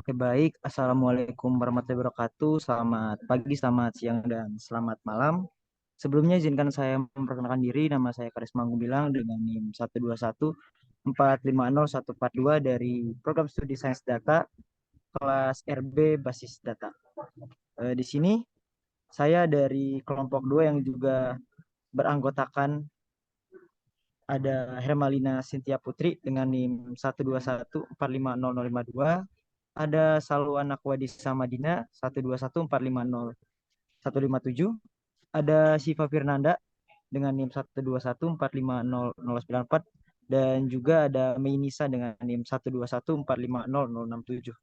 Oke, baik. Assalamualaikum warahmatullahi wabarakatuh. Selamat pagi, selamat siang, dan selamat malam. Sebelumnya izinkan saya memperkenalkan diri. Nama saya Karisma Gumilang dengan NIM 121450142 dari Program Studi Sains Data kelas RB Basis Data. Di sini saya dari kelompok 2 yang juga beranggotakan ada Hermalina Sintia Putri dengan NIM 121450052. Ada Salwa Nakwadi Samadina 121450157. Ada Siva Firnanda dengan NIM 121450094 dan juga ada Meinisa dengan NIM 121450067.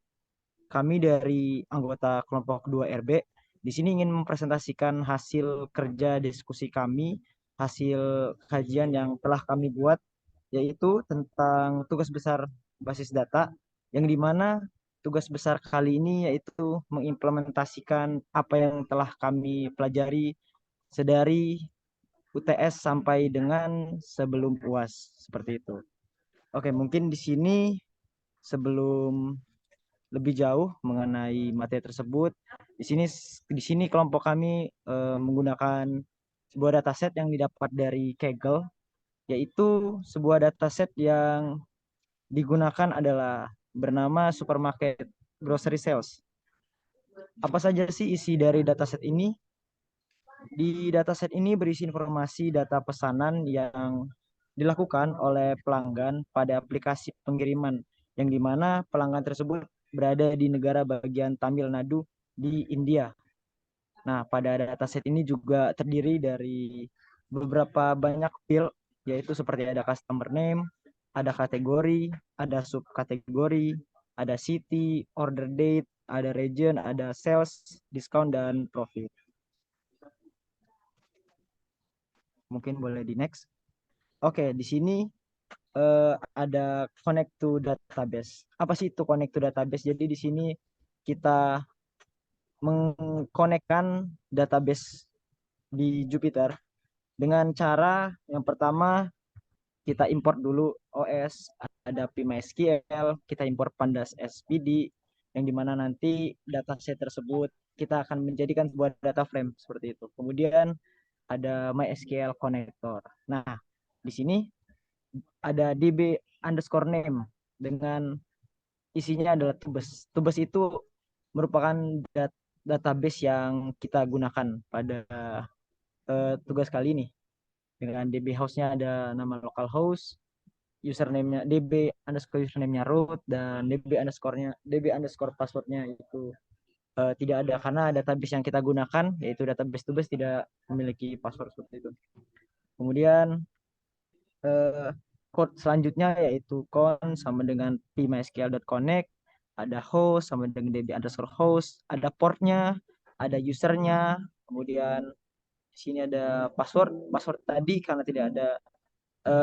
Kami dari anggota kelompok 2 RB di sini ingin mempresentasikan hasil kerja diskusi kami, hasil kajian yang telah kami buat, yaitu tentang tugas besar basis data, yang dimana tugas besar kali ini yaitu mengimplementasikan apa yang telah kami pelajari sedari UTS sampai dengan sebelum UAS, seperti itu. Oke, mungkin di sini sebelum lebih jauh mengenai materi tersebut, di sini kelompok kami menggunakan sebuah dataset yang didapat dari Kaggle, yaitu sebuah dataset yang digunakan adalah bernama Supermarket Grocery Sales. Apa saja sih isi dari dataset ini? Di dataset ini berisi informasi data pesanan yang dilakukan oleh pelanggan pada aplikasi pengiriman, yang dimana pelanggan tersebut berada di negara bagian Tamil Nadu di India. Nah, pada dataset ini juga terdiri dari beberapa banyak field, yaitu seperti ada customer name, ada kategori, ada subkategori, ada city, order date, ada region, ada sales, discount, dan profit. Mungkin boleh di next. Oke, di sini ada connect to database. Apa sih itu connect to database? Jadi di sini kita mengkonekkan database di Jupyter dengan cara yang pertama kita import dulu OS, ada PyMySQL, kita import Pandas SPD, yang dimana nanti dataset tersebut kita akan menjadikan sebuah data frame seperti itu. Kemudian ada MySQL connector. Nah, di sini ada DB underscore name dengan isinya adalah tubes. Tubes itu merupakan database yang kita gunakan pada tugas kali ini. Dengan DB host-nya ada nama localhost, username-nya DB underscore username-nya root, dan DB underscore password-nya itu tidak ada karena database yang kita gunakan yaitu database tubes tidak memiliki password seperti itu. Kemudian eh, code selanjutnya yaitu con sama dengan pmysql.connect, ada host sama dengan db underscore host, ada portnya, ada usernya, kemudian di sini ada password tadi karena tidak ada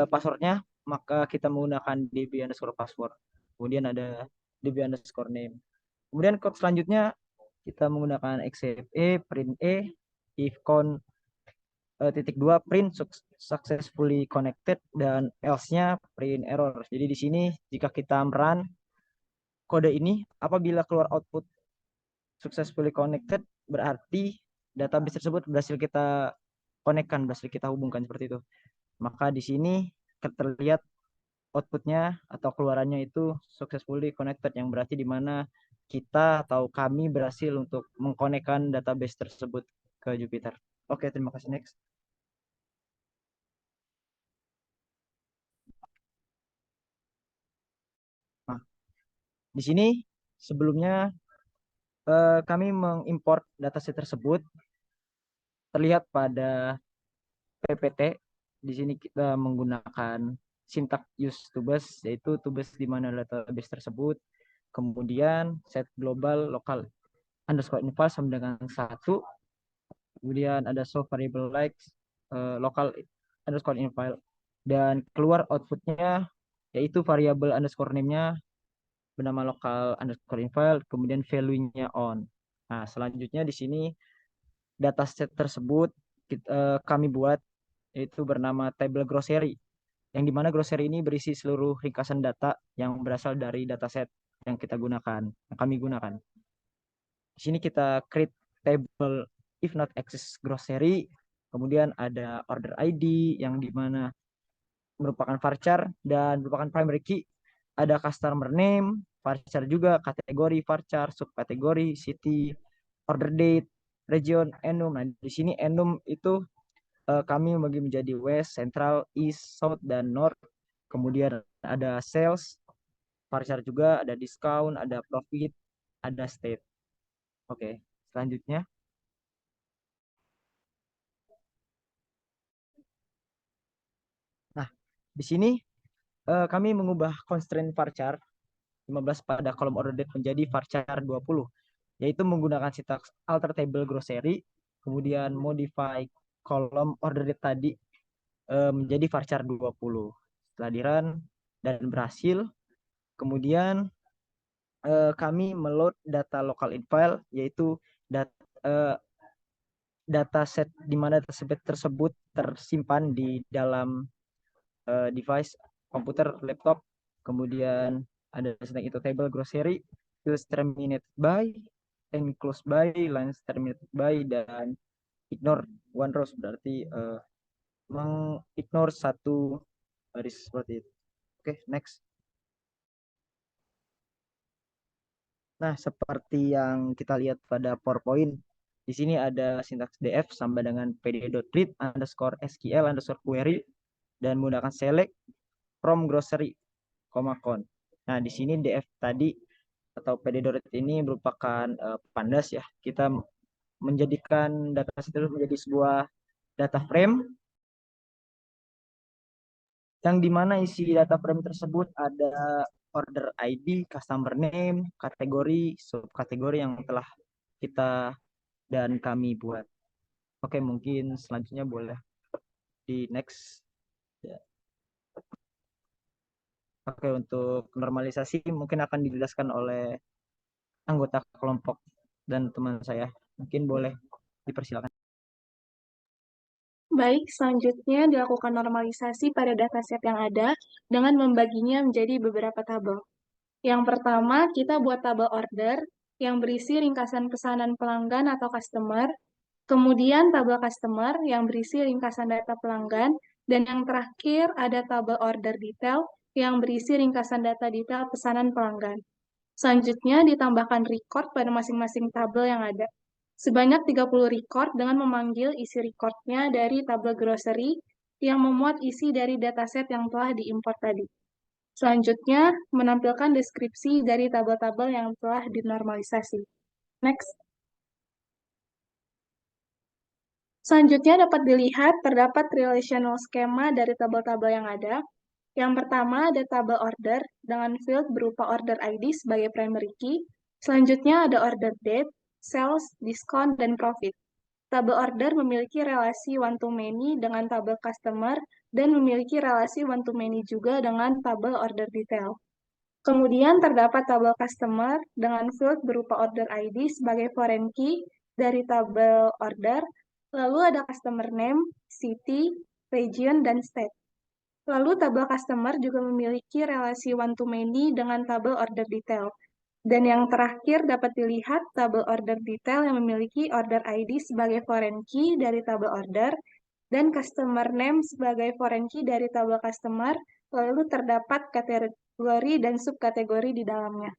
passwordnya maka kita menggunakan db underscore password, kemudian ada db underscore name. Kemudian code selanjutnya kita menggunakan excepe, print if con titik dua print successfully connected, dan else-nya print error. Jadi di sini jika kita run kode ini apabila keluar output successfully connected berarti database tersebut berhasil kita konekkan, berhasil kita hubungkan seperti itu. Maka di sini terlihat outputnya atau keluarannya itu successfully connected, yang berarti di mana kita atau kami berhasil untuk mengkonekkan database tersebut ke Jupyter. Oke, terima kasih. Next. Nah, di sini sebelumnya kami mengimport dataset tersebut terlihat pada PPT. Di sini kita menggunakan syntax use tubes, yaitu tubes di mana database tersebut. Kemudian set global local underscore infile sama dengan satu. Kemudian ada show variable like local underscore infile. Dan keluar outputnya yaitu variable underscore name-nya bernama local underscore infile, kemudian value-nya on. Nah, selanjutnya di sini dataset tersebut kami buat yaitu bernama table grocery, yang dimana grocery ini berisi seluruh ringkasan data yang berasal dari dataset. yang kita gunakan, yang kami gunakan. Di sini kita create table if not access grocery, kemudian ada order ID yang dimana merupakan varchar dan merupakan primary key, ada customer name, varchar juga, kategori varchar, subkategori, city, order date, region, enum. Nah, di sini enum itu kami membagi menjadi west, central, east, south, dan north. Kemudian ada sales, varchar juga, ada discount, ada profit, ada state. Oke, selanjutnya. Nah, di sini kami mengubah constraint varchar 15 pada kolom order date menjadi varchar 20, yaitu menggunakan sintaks alter table grocery, kemudian modify kolom order date tadi menjadi varchar 20. Setelah di run dan berhasil, kemudian kami meload data local in file, yaitu data, data set di mana tersebut tersimpan di dalam device komputer, laptop. Kemudian ada tentang itu table grocery, fields terminated by, and close by, lines terminated by, dan ignore one rows, berarti mengignore satu baris seperti itu. Oke, next. Nah, seperti yang kita lihat pada PowerPoint, di sini ada sintaks df sama dengan pd.read underscore sql underscore query dan menggunakan select from grocery, con. Nah, di sini df tadi atau pd.read ini merupakan pandas ya. Kita menjadikan data itu menjadi sebuah data frame yang dimana isi data frame tersebut ada order ID, customer name, kategori, subkategori yang telah kita dan kami buat. Oke, mungkin selanjutnya boleh di next. Ya. Oke, untuk normalisasi mungkin akan dijelaskan oleh anggota kelompok dan teman saya. Mungkin boleh dipersilakan. Baik, selanjutnya dilakukan normalisasi pada dataset yang ada dengan membaginya menjadi beberapa tabel. Yang pertama, kita buat tabel order yang berisi ringkasan pesanan pelanggan atau customer, kemudian tabel customer yang berisi ringkasan data pelanggan, dan yang terakhir ada tabel order detail yang berisi ringkasan data detail pesanan pelanggan. Selanjutnya ditambahkan record pada masing-masing tabel yang ada. Sebanyak 30 record dengan memanggil isi recordnya dari tabel grocery yang memuat isi dari dataset yang telah diimport tadi. Selanjutnya, menampilkan deskripsi dari tabel-tabel yang telah dinormalisasi. Next. Selanjutnya dapat dilihat terdapat relational schema dari tabel-tabel yang ada. Yang pertama ada tabel order dengan field berupa order ID sebagai primary key. Selanjutnya ada order date, sales, discount, dan profit. Tabel order memiliki relasi one-to-many dengan tabel customer dan memiliki relasi one-to-many juga dengan tabel order detail. Kemudian terdapat tabel customer dengan field berupa order ID sebagai foreign key dari tabel order, lalu ada customer name, city, region, dan state. Lalu tabel customer juga memiliki relasi one-to-many dengan tabel order detail. Dan yang terakhir dapat dilihat tabel order detail yang memiliki order ID sebagai foreign key dari tabel order dan customer name sebagai foreign key dari tabel customer, lalu terdapat kategori dan subkategori di dalamnya.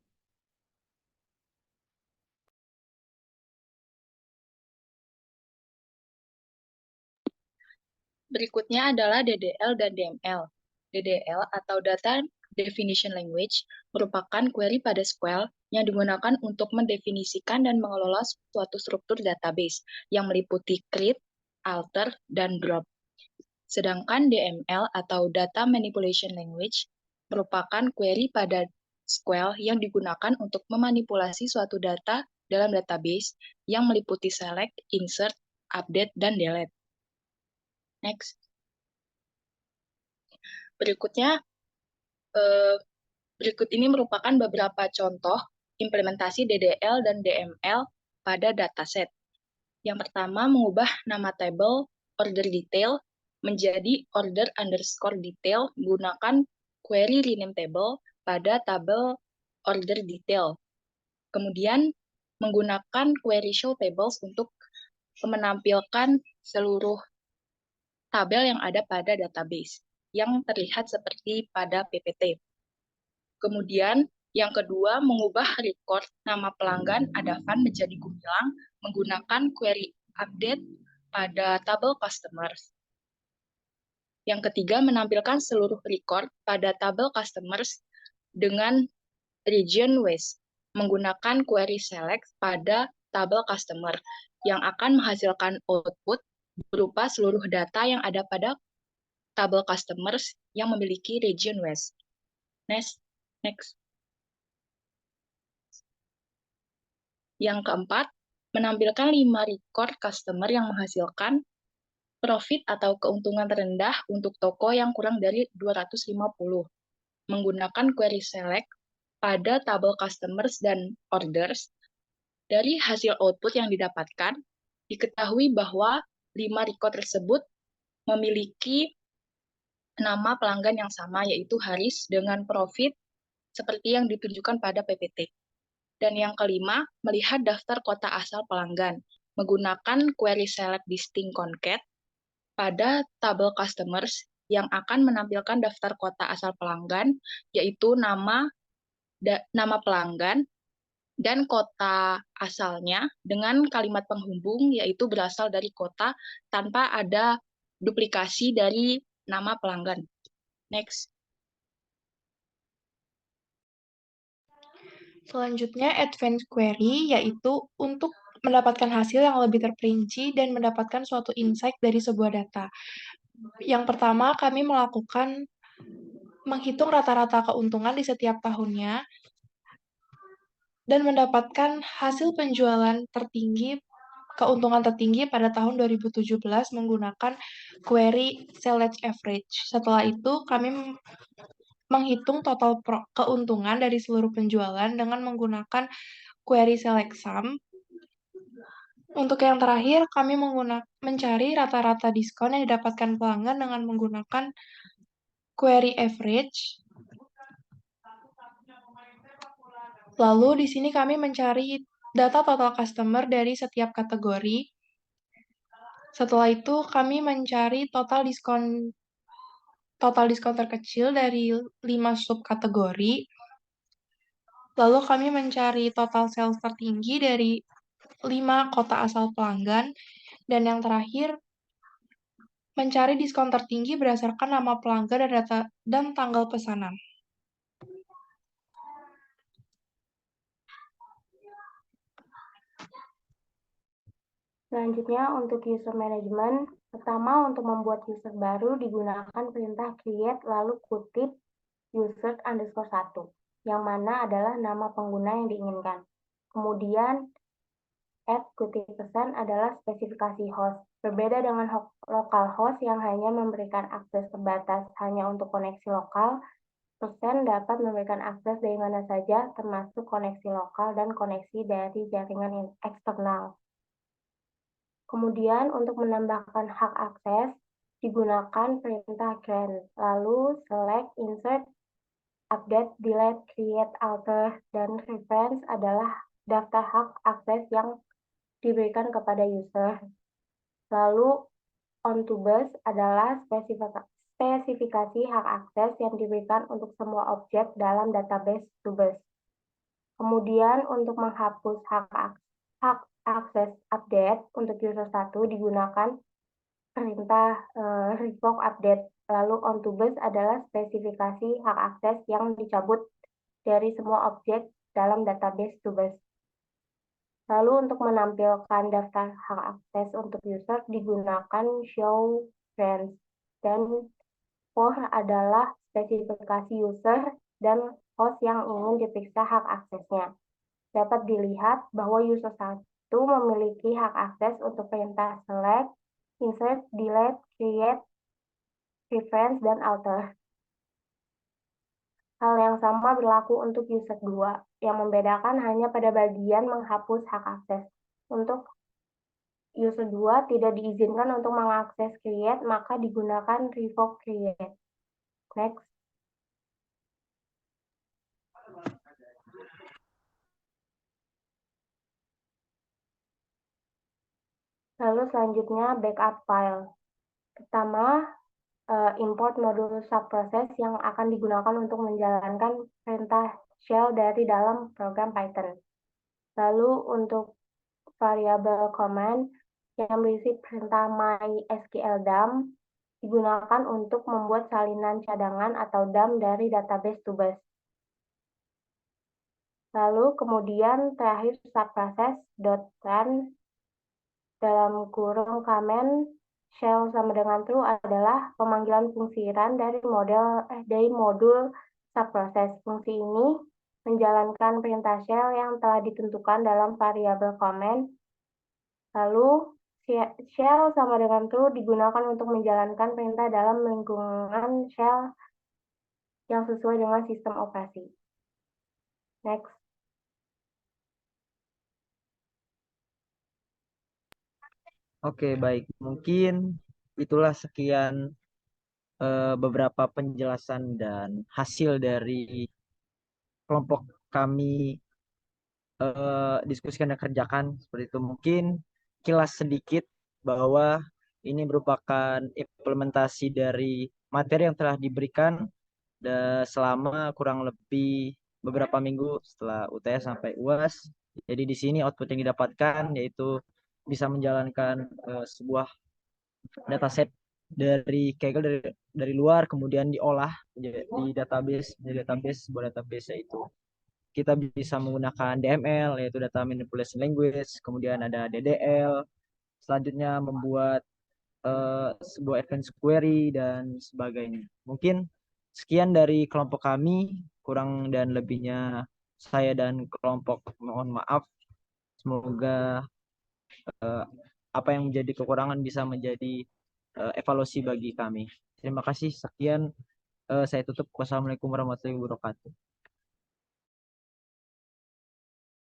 Berikutnya adalah DDL dan DML. DDL atau Data Definition Language merupakan query pada SQL yang digunakan untuk mendefinisikan dan mengelola suatu struktur database yang meliputi create, alter, dan drop. Sedangkan DML atau Data Manipulation Language merupakan query pada SQL yang digunakan untuk memanipulasi suatu data dalam database yang meliputi select, insert, update, dan delete. Next. Berikut ini merupakan beberapa contoh implementasi DDL dan DML pada dataset. Yang pertama, mengubah nama tabel order detail menjadi order underscore detail menggunakan query rename table pada tabel order detail. Kemudian menggunakan query show tables untuk menampilkan seluruh tabel yang ada pada database yang terlihat seperti pada PPT. Kemudian yang kedua, mengubah record nama pelanggan Adavan menjadi gemilang menggunakan query update pada tabel customers. Yang ketiga, menampilkan seluruh record pada tabel customers dengan region waste menggunakan query select pada tabel customer yang akan menghasilkan output berupa seluruh data yang ada pada tabel customers yang memiliki region waste. Next. Yang keempat, menampilkan 5 record customer yang menghasilkan profit atau keuntungan terendah untuk toko yang kurang dari 250 menggunakan query select pada tabel customers dan orders. Dari hasil output yang didapatkan, diketahui bahwa 5 record tersebut memiliki nama pelanggan yang sama, yaitu Haris, dengan profit seperti yang ditunjukkan pada PPT. Dan yang kelima, melihat daftar kota asal pelanggan, menggunakan query select distinct concat pada tabel customers yang akan menampilkan daftar kota asal pelanggan, yaitu nama pelanggan, dan kota asalnya dengan kalimat penghubung yaitu berasal dari kota tanpa ada duplikasi dari nama pelanggan. Next. Selanjutnya, advanced query yaitu untuk mendapatkan hasil yang lebih terperinci dan mendapatkan suatu insight dari sebuah data. Yang pertama, kami menghitung rata-rata keuntungan di setiap tahunnya dan mendapatkan hasil penjualan keuntungan tertinggi pada tahun 2017 menggunakan query select average. Setelah itu, kami menghitung total keuntungan dari seluruh penjualan dengan menggunakan query select sum. Untuk yang terakhir, kami mencari rata-rata diskon yang didapatkan pelanggan dengan menggunakan query average. Lalu di sini kami mencari data total customer dari setiap kategori. Setelah itu kami mencari total diskon terkecil dari 5 subkategori. Lalu kami mencari total sales tertinggi dari 5 kota asal pelanggan. Dan yang terakhir, mencari diskon tertinggi berdasarkan nama pelanggan dan tanggal pesanan. Selanjutnya untuk user management, pertama untuk membuat user baru digunakan perintah create lalu kutip user_1, yang mana adalah nama pengguna yang diinginkan. Kemudian add kutip pesan adalah spesifikasi host. Berbeda dengan localhost yang hanya memberikan akses terbatas hanya untuk koneksi lokal, persen dapat memberikan akses dari mana saja termasuk koneksi lokal dan koneksi dari jaringan eksternal. Kemudian untuk menambahkan hak akses digunakan perintah grant, lalu select, insert, update, delete, create, alter, dan reference adalah daftar hak akses yang diberikan kepada user. Lalu onToBus adalah spesifikasi hak akses yang diberikan untuk semua objek dalam database ToBus. Kemudian untuk menghapus hak akses update untuk user 1 digunakan perintah revoke update. Lalu onToBus adalah spesifikasi hak akses yang dicabut dari semua objek dalam database ToBus. Lalu untuk menampilkan daftar hak akses untuk user digunakan show friends. Dan for adalah spesifikasi user dan host yang ingin diperiksa hak aksesnya. Dapat dilihat bahwa user 1 memiliki hak akses untuk perintah select, insert, delete, create, reference, dan alter. Hal yang sama berlaku untuk user 2, yang membedakan hanya pada bagian menghapus hak akses. Untuk user 2 tidak diizinkan untuk mengakses create, maka digunakan revoke create. Next. Lalu selanjutnya backup file. Pertama, import modul subproses yang akan digunakan untuk menjalankan perintah shell dari dalam program Python. Lalu untuk variabel command yang berisi perintah mysqldump digunakan untuk membuat salinan cadangan atau dump dari database to bus. Lalu kemudian terakhir subprocess.run dalam kurung comment shell sama dengan true adalah pemanggilan fungsi run dari modul subprocess. Fungsi ini menjalankan perintah shell yang telah ditentukan dalam variabel comment. Lalu shell sama dengan true digunakan untuk menjalankan perintah dalam lingkungan shell yang sesuai dengan sistem operasi. Next. Oke, baik. Mungkin itulah sekian beberapa penjelasan dan hasil dari kelompok kami diskusikan dan kerjakan seperti itu. Mungkin kilas sedikit bahwa ini merupakan implementasi dari materi yang telah diberikan selama kurang lebih beberapa minggu setelah UTS sampai UAS. Jadi di sini output yang didapatkan yaitu bisa menjalankan sebuah dataset dari Kaggle dari luar, kemudian diolah di database sebuah database yaitu kita bisa menggunakan DML yaitu data manipulation language, kemudian ada DDL, selanjutnya membuat sebuah advanced query dan sebagainya. Mungkin sekian dari kelompok kami, kurang dan lebihnya saya dan kelompok mohon maaf. Semoga apa yang menjadi kekurangan bisa menjadi evaluasi bagi kami. Terima kasih. Sekian saya tutup. Wassalamualaikum warahmatullahi wabarakatuh.